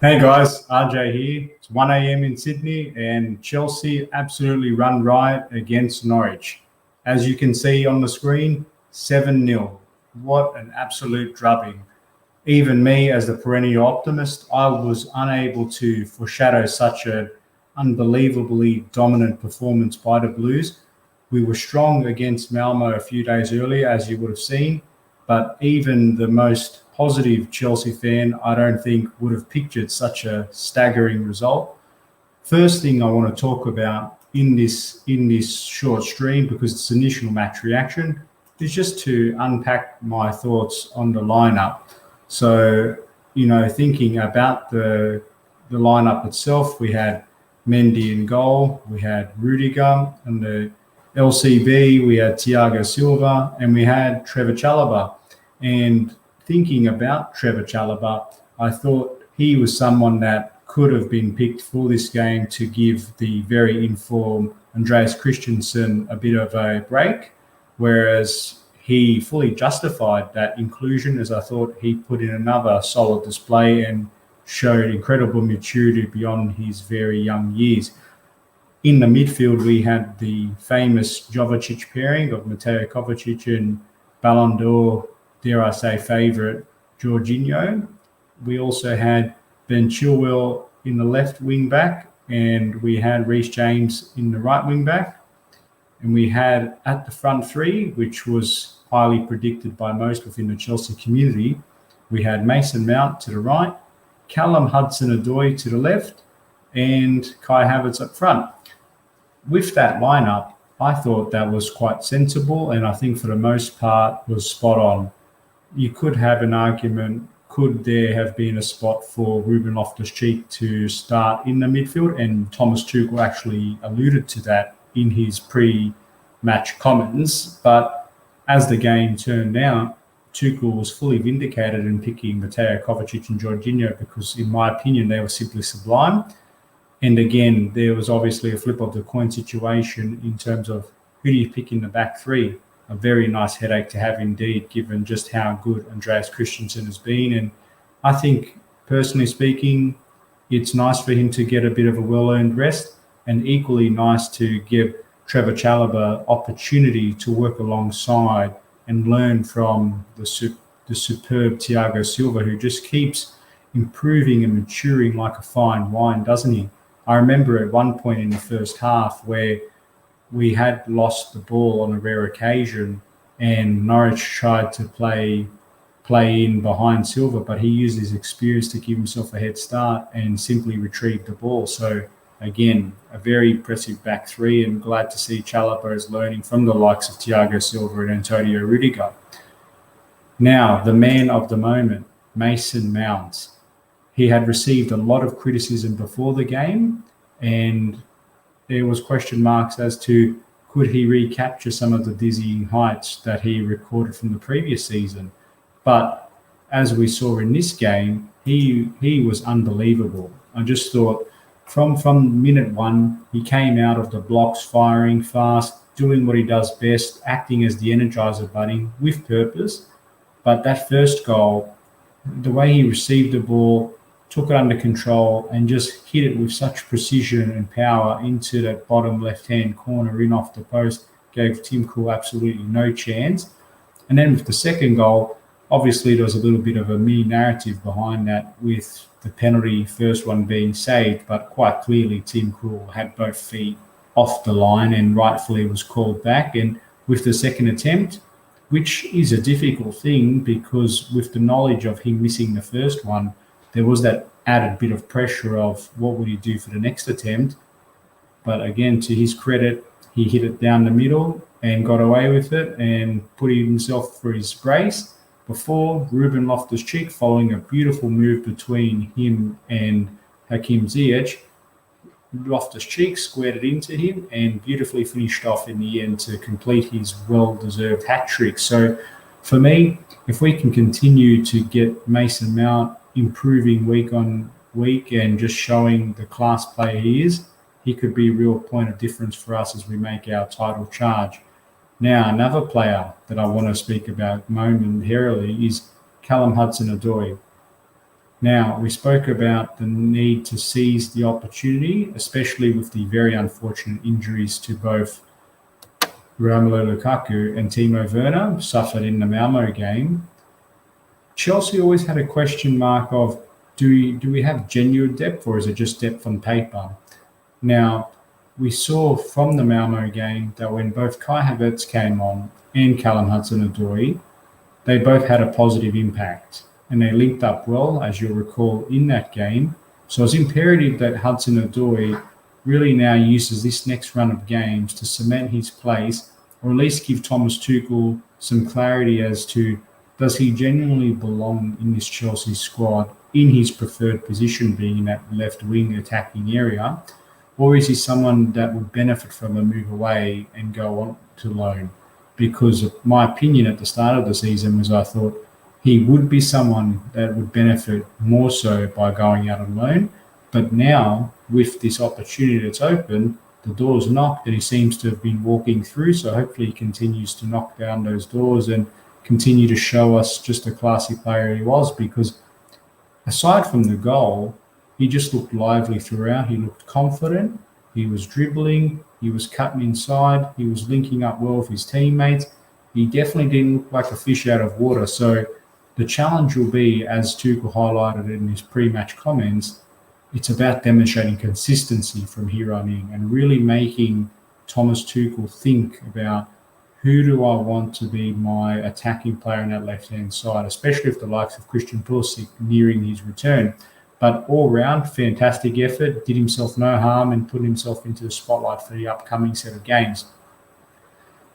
Hey guys, RJ here. It's 1 a.m. in Sydney and Chelsea absolutely run riot against Norwich. As you can see on the screen, 7-0. What an absolute drubbing. Even me, as the perennial optimist, I was unable to foreshadow such an unbelievably dominant performance by the Blues. We were strong against Malmo a few days earlier, as you would have seen, but even the most positive Chelsea fan, I don't think, would have pictured such a staggering result. First thing I want to talk about in this short stream, because it's initial match reaction, is just to unpack my thoughts on the lineup. So, thinking about the lineup itself, we had Mendy in goal, we had Rudiger, and the LCB, we had Thiago Silva, and we had Trevor Chalobah. And thinking about Trevor Chalobah, I thought he was someone that could have been picked for this game to give the very informed Andreas Christensen a bit of a break, whereas he fully justified that inclusion, as I thought he put in another solid display and showed incredible maturity beyond his very young years. In the midfield, we had the famous Jovicic pairing of Mateo Kovacic and Ballon d'Or, dare I say, favourite Jorginho. We also had Ben Chilwell in the left wing back, and we had Reece James in the right wing back. And we had at the front three, which was highly predicted by most within the Chelsea community, we had Mason Mount to the right, Callum Hudson-Odoi to the left, and Kai Havertz up front. With that lineup, I thought that was quite sensible, and I think for the most part was spot on. You could have an argument, could there have been a spot for Ruben Loftus-Cheek to start in the midfield? And Thomas Tuchel actually alluded to that in his pre-match comments. But as the game turned out, Tuchel was fully vindicated in picking Mateo Kovacic and Jorginho because, in my opinion, they were simply sublime. And again, there was obviously a flip of the coin situation in terms of who do you pick in the back three? A very nice headache to have indeed, given just how good Andreas Christensen has been. And I think, personally speaking, it's nice for him to get a bit of a well-earned rest, and equally nice to give Trevor Chalobah opportunity to work alongside and learn from the superb Thiago Silva, who just keeps improving and maturing like a fine wine, doesn't he? I remember at one point in the first half where we had lost the ball on a rare occasion, and Norwich tried to play in behind Silva, but he used his experience to give himself a head start and simply retrieved the ball. So again, a very impressive back three, and glad to see Chalobah is learning from the likes of Thiago Silva and Antonio Rudiger. Now, the man of the moment, Mason Mount. He had received a lot of criticism before the game, and there was question marks as to could he recapture some of the dizzying heights that he recorded from the previous season. But as we saw in this game, he was unbelievable. I just thought from minute one, he came out of the blocks firing fast, doing what he does best, acting as the energizer bunny with purpose. But that first goal, the way he received the ball, took it under control and just hit it with such precision and power into that bottom left-hand corner in off the post, gave Tim Krul absolutely no chance. And then with the second goal, obviously there was a little bit of a mini narrative behind that with the penalty, first one being saved, but quite clearly Tim Krul had both feet off the line and rightfully was called back. And with the second attempt, which is a difficult thing because with the knowledge of him missing the first one, there was that added bit of pressure of what would he do for the next attempt. But again, to his credit, he hit it down the middle and got away with it and put himself for his brace before Ruben Loftus-Cheek, following a beautiful move between him and Hakim Ziyech. Loftus-Cheek squared it into him and beautifully finished off in the end to complete his well-deserved hat-trick. So for me, if we can continue to get Mason Mount improving week on week and just showing the class player he is, he could be a real point of difference for us as we make our title charge. Now, another player that I want to speak about momentarily is Callum Hudson-Odoi. Now, we spoke about the need to seize the opportunity, especially with the very unfortunate injuries to both Romelu Lukaku and Timo Werner suffered in the Malmo game. Chelsea always had a question mark of, do we have genuine depth, or is it just depth on paper? Now, we saw from the Malmo game that when both Kai Havertz came on and Callum Hudson-Odoi, they both had a positive impact, and they linked up well, as you'll recall, in that game. So it's imperative that Hudson-Odoi really now uses this next run of games to cement his place, or at least give Thomas Tuchel some clarity as to, does he genuinely belong in this Chelsea squad in his preferred position, being in that left wing attacking area, or is he someone that would benefit from a move away and go on to loan? Because my opinion at the start of the season was, I thought he would be someone that would benefit more so by going out on loan. But now, with this opportunity that's open, the door's knocked and he seems to have been walking through. So hopefully he continues to knock down those doors and continue to show us just a classy player he was, because aside from the goal, he just looked lively throughout. He looked confident. He was dribbling. He was cutting inside. He was linking up well with his teammates. He definitely didn't look like a fish out of water. So the challenge will be, as Tuchel highlighted in his pre-match comments, it's about demonstrating consistency from here on in and really making Thomas Tuchel think about, who do I want to be my attacking player on that left-hand side, especially with the likes of Christian Pulisic nearing his return. But all round, fantastic effort, did himself no harm and put himself into the spotlight for the upcoming set of games.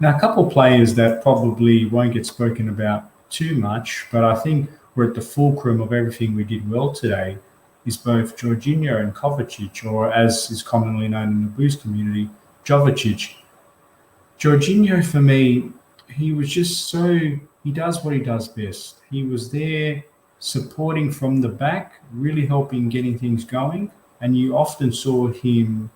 Now, a couple of players that probably won't get spoken about too much, but I think we're at the fulcrum of everything we did well today, is both Jorginho and Kovacic, or as is commonly known in the Blues community, Jovicic. Jorginho, for me, he was just he does what he does best. He was there supporting from the back, really helping getting things going. And you often saw him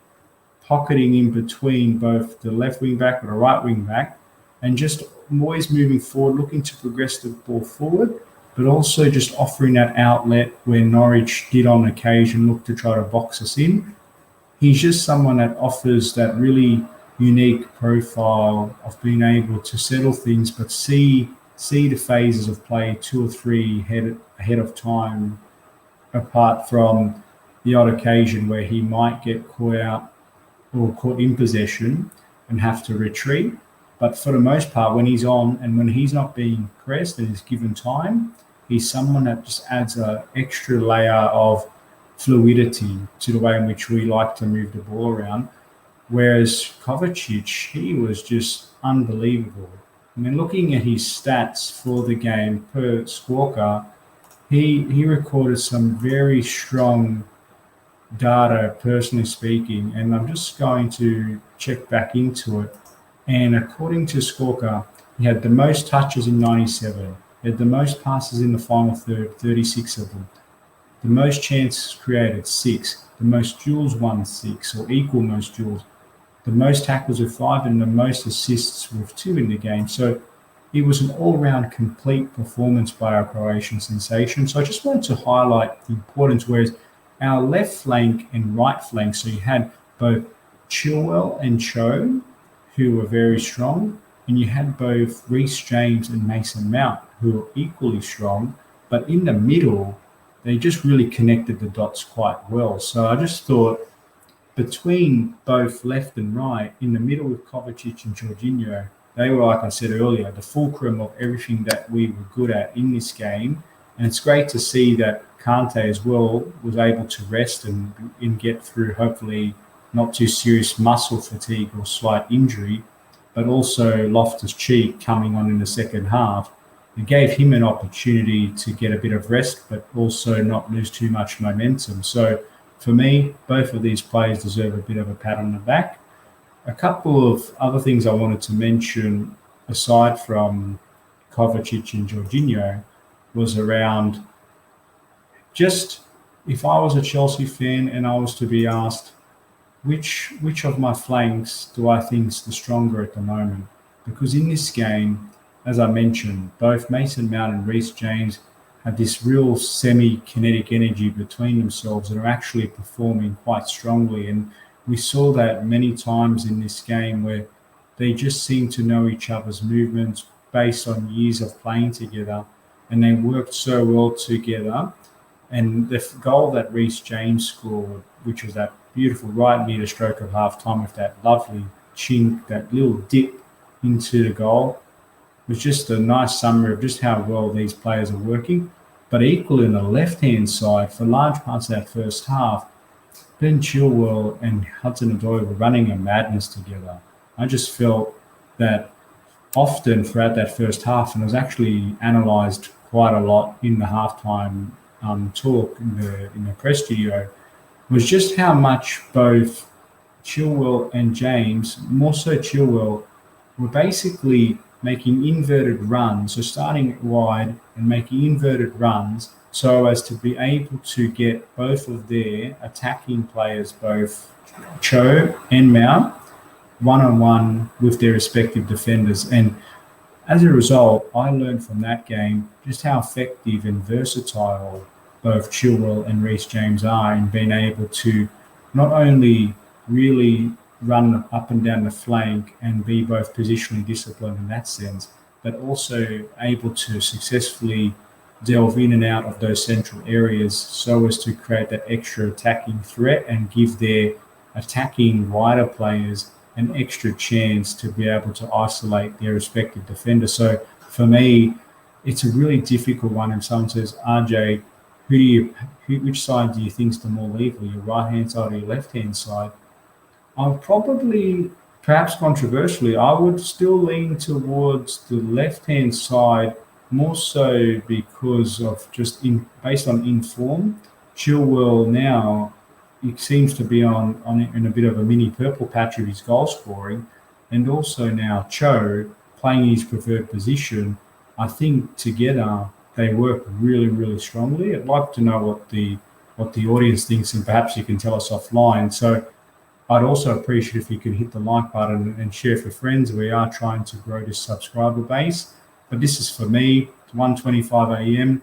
pocketing in between both the left wing back or the right wing back, and just always moving forward, looking to progress the ball forward, but also just offering that outlet where Norwich did on occasion look to try to box us in. He's just someone that offers that really unique profile of being able to settle things, but see the phases of play 2 or 3 ahead of time, apart from the odd occasion where he might get caught out or caught in possession and have to retreat. But for the most part, when he's on and when he's not being pressed and is given time, he's someone that just adds an extra layer of fluidity to the way in which we like to move the ball around. Whereas Kovacic, he was just unbelievable. I mean, looking at his stats for the game per squawker, he recorded some very strong data, personally speaking, and I'm just going to check back into it. And according to Squawker, he had the most touches in 97. He had the most passes in the final third, 36 of them. The most chances created, 6. The most duels won, 6, or equal most duels. The most tackles with 5 and the most assists with 2 in the game. So it was an all-round complete performance by our Croatian sensation. So I just wanted to highlight the importance, whereas our left flank and right flank, so you had both Chilwell and Cho, who were very strong, and you had both Reece James and Mason Mount, who were equally strong, but in the middle, they just really connected the dots quite well. So I just thought, between both left and right, in the middle with Kovacic and Jorginho, they were, like I said earlier, the fulcrum of everything that we were good at in this game. And it's great to see that Kante as well was able to rest and get through, hopefully not too serious muscle fatigue or slight injury, but also Loftus-Cheek coming on in the second half. It gave him an opportunity to get a bit of rest, but also not lose too much momentum. So for me, both of these players deserve a bit of a pat on the back. A couple of other things I wanted to mention, aside from Kovacic and Jorginho, was around just, if I was a Chelsea fan and I was to be asked, which of my flanks do I think is the stronger at the moment? Because in this game, as I mentioned, both Mason Mount and Reece James have this real semi-kinetic energy between themselves and are actually performing quite strongly. And we saw that many times in this game where they just seem to know each other's movements based on years of playing together, and they worked so well together. And the goal that Reece James scored, which was that beautiful right near the stroke of half time with that lovely chink, that little dip into the goal, was just a nice summary of just how well these players are working. But equally on the left-hand side, for large parts of that first half, Ben Chilwell and Hudson-Odoi were running a madness together. I just felt that often throughout that first half, and it was actually analysed quite a lot in the halftime talk in the press studio, was just how much both Chilwell and James, more so Chilwell, were basically making inverted runs, so starting wide and making inverted runs so as to be able to get both of their attacking players, both Cho and Mount, one-on-one with their respective defenders. And as a result, I learned from that game just how effective and versatile both Chilwell and Reece James are in being able to not only really run up and down the flank and be both positionally disciplined in that sense, but also able to successfully delve in and out of those central areas so as to create that extra attacking threat and give their attacking wider players an extra chance to be able to isolate their respective defender. So for me, it's a really difficult one. If someone says, RJ, which side do you think is the more lethal, your right-hand side or your left-hand side? I would probably, perhaps controversially, I would still lean towards the left-hand side, more so because of just based on inform. Chilwell now, he seems to be on in a bit of a mini purple patch of his goal scoring, and also now Cho playing his preferred position. I think together they work really, really strongly. I'd like to know what the audience thinks, and perhaps you can tell us offline. So I'd also appreciate if you could hit the like button and share for friends. We are trying to grow this subscriber base. But this is for me, it's 1:25 a.m.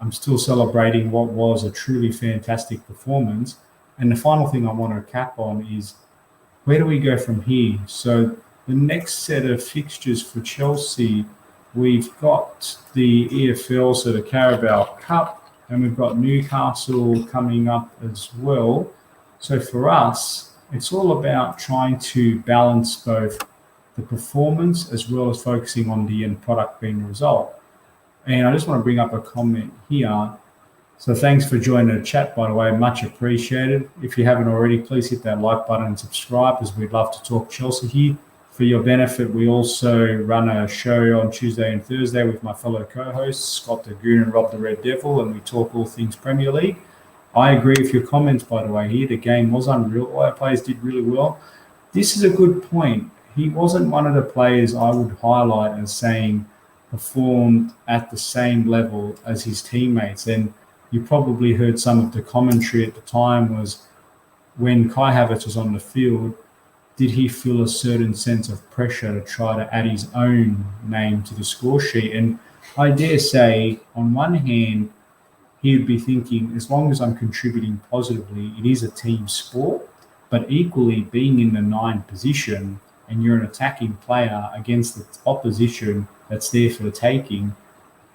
I'm still celebrating what was a truly fantastic performance. And the final thing I want to cap on is, where do we go from here? So the next set of fixtures for Chelsea, we've got the EFL, so the Carabao Cup, and we've got Newcastle coming up as well. So for us, it's all about trying to balance both the performance as well as focusing on the end product being the result. And I just want to bring up a comment here. So thanks for joining the chat, by the way, much appreciated. If you haven't already, please hit that like button and subscribe, as we'd love to talk Chelsea here. For your benefit, we also run a show on Tuesday and Thursday with my fellow co-hosts, Scott the Goon and Rob the Red Devil, and we talk all things Premier League. I agree with your comments, by the way, here. The game was unreal. All our players did really well. This is a good point. He wasn't one of the players I would highlight as saying performed at the same level as his teammates. And you probably heard some of the commentary at the time was, when Kai Havertz was on the field, did he feel a certain sense of pressure to try to add his own name to the score sheet? And I dare say, on one hand, he would be thinking, as long as I'm contributing positively, it is a team sport. But equally, being in the 9 position and you're an attacking player against the opposition that's there for the taking,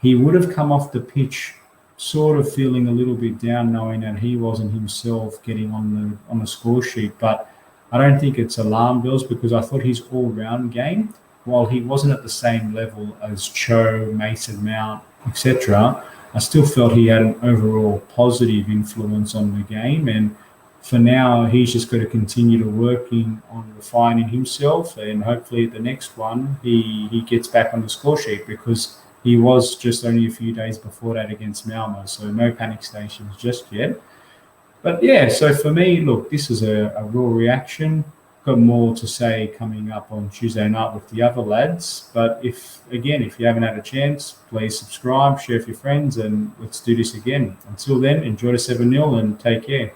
he would have come off the pitch sort of feeling a little bit down, knowing that he wasn't himself getting on the score sheet. But I don't think it's alarm bells, because I thought his all-round game, while he wasn't at the same level as Cho, Mason Mount, etc., I still felt he had an overall positive influence on the game. And for now, he's just got to continue to working on refining himself, and hopefully at the next one, he gets back on the score sheet, because he was just only a few days before that against Malmo, so no panic stations just yet. But yeah, so for me, look, this is a raw reaction. Got more to say coming up on Tuesday night with the other lads. But if you haven't had a chance, please subscribe, share with your friends, and let's do this again. Until then, enjoy the 7-0 and take care.